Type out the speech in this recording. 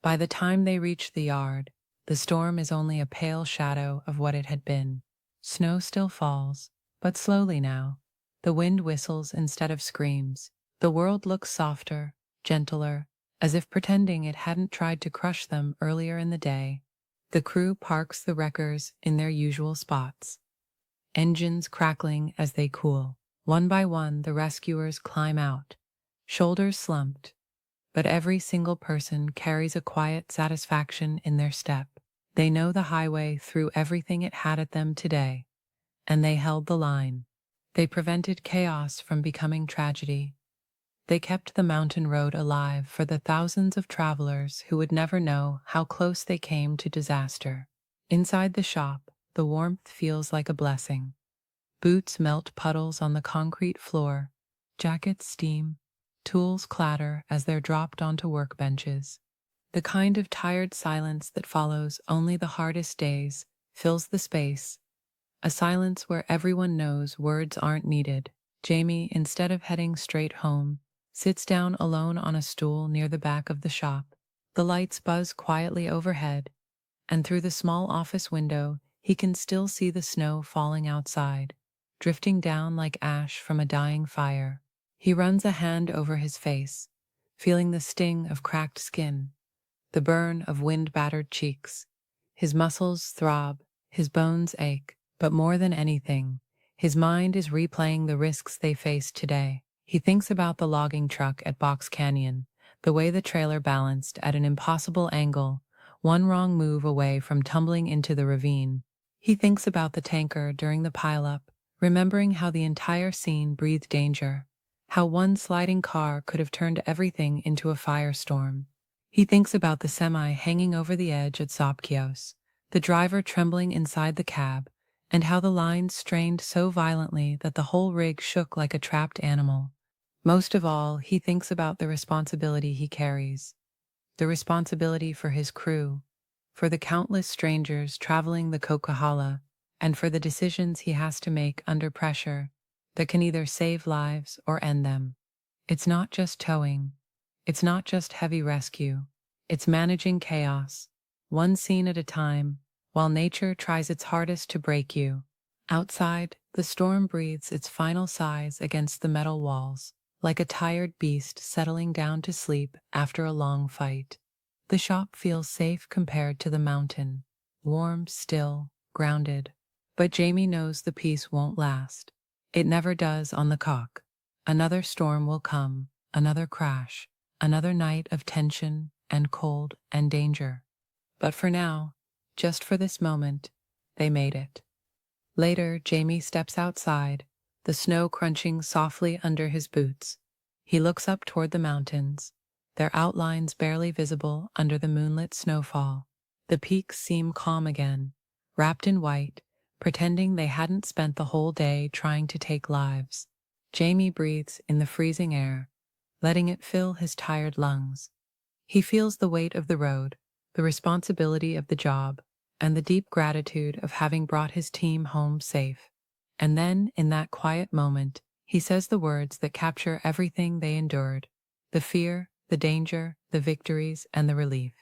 By the time they reach the yard, the storm is only a pale shadow of what it had been. Snow still falls, but slowly now. The wind whistles instead of screams. The world looks softer, gentler, as if pretending it hadn't tried to crush them earlier in the day. The crew parks the wreckers in their usual spots, engines crackling as they cool. One by one, the rescuers climb out, shoulders slumped, but every single person carries a quiet satisfaction in their step. They know the highway threw everything it had at them today, and they held the line. They prevented chaos from becoming tragedy. They kept the mountain road alive for the thousands of travelers who would never know how close they came to disaster. Inside the shop, the warmth feels like a blessing. Boots melt puddles on the concrete floor, jackets steam, tools clatter as they're dropped onto workbenches. The kind of tired silence that follows only the hardest days fills the space, a silence where everyone knows words aren't needed. Jamie, instead of heading straight home, sits down alone on a stool near the back of the shop. The lights buzz quietly overhead, and through the small office window, he can still see the snow falling outside, drifting down like ash from a dying fire. He runs a hand over his face, feeling the sting of cracked skin, the burn of wind-battered cheeks. His muscles throb, his bones ache, but more than anything, his mind is replaying the risks they faced today. He thinks about the logging truck at Box Canyon, the way the trailer balanced at an impossible angle, one wrong move away from tumbling into the ravine. He thinks about the tanker during the pileup, remembering how the entire scene breathed danger, how one sliding car could have turned everything into a firestorm. He thinks about the semi hanging over the edge at Sopkios, the driver trembling inside the cab, and how the lines strained so violently that the whole rig shook like a trapped animal. Most of all, he thinks about the responsibility he carries, the responsibility for his crew, for the countless strangers traveling the Coquihalla, and for the decisions he has to make under pressure that can either save lives or end them. It's not just towing. It's not just heavy rescue. It's managing chaos, one scene at a time, while nature tries its hardest to break you. Outside, the storm breathes its final sighs against the metal walls, like a tired beast settling down to sleep after a long fight. The shop feels safe compared to the mountain, warm, still, grounded. But Jamie knows the peace won't last. It never does on the Cock. Another storm will come, another crash, another night of tension and cold and danger. But for now, just for this moment, they made it. Later, Jamie steps outside, the snow crunching softly under his boots. He looks up toward the mountains, their outlines barely visible under the moonlit snowfall. The peaks seem calm again, wrapped in white, pretending they hadn't spent the whole day trying to take lives. Jamie breathes in the freezing air, letting it fill his tired lungs. He feels the weight of the road, the responsibility of the job, and the deep gratitude of having brought his team home safe. And then, in that quiet moment, he says the words that capture everything they endured: the fear, the danger, the victories, and the relief.